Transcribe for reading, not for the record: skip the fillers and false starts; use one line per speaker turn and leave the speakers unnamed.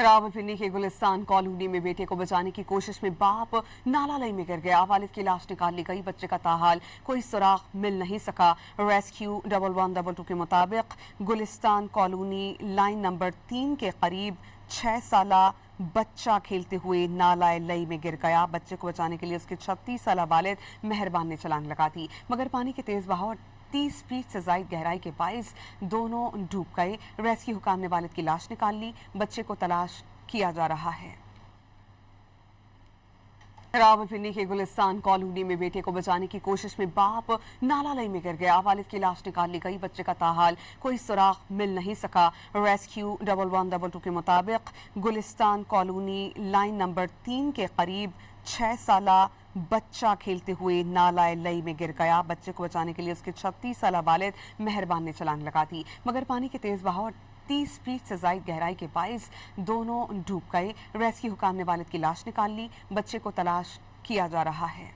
रावलपिंडी के गुलिस्तान कॉलोनी में बेटे को बचाने की कोशिश में बाप नालालई में गिर गया। वालिद की लाश निकाल ली गई, बच्चे का ताहाल कोई सुराग मिल नहीं सका। रेस्क्यू 1122 के मुताबिक गुलिस्तान कॉलोनी लाइन नंबर 3 के करीब 6 साला बच्चा खेलते हुए नालालई में गिर गया। बच्चे को बचाने के लिए उसके 36 साला वालिद मेहरबान ने छलांग लगा दी, मगर पानी के तेज बहाव 30 फीट से ज्यादा गहराई के बाइस दोनों डूब गए। रेस्क्यू हुकाम ने वालिद की लाश निकाल ली, बच्चे को तलाश किया जा रहा है। रावलपिंडी के गुलिस्तान कॉलोनी में बेटे को बचाने की कोशिश में बाप नालालई में गिर गया। वालिद की लाश निकाल ली गई, बच्चे का ताहाल कोई सुराग मिल नहीं सका। रेस्क्यू 1122 के मुताबिक गुलिस्तान कॉलोनी लाइन नंबर 3 के करीब 6 साला बच्चा खेलते हुए नालालई में गिर गया। बच्चे को बचाने के लिए उसके 36 साला वालिद मेहरबान ने छलांग लगा दी, मगर पानी के तेज बहाव 30 फीट से ज्यादा गहराई के बाइस दोनों डूब गए। रेस्क्यू हुकाम ने वालिद की लाश निकाल ली, बच्चे को तलाश किया जा रहा है।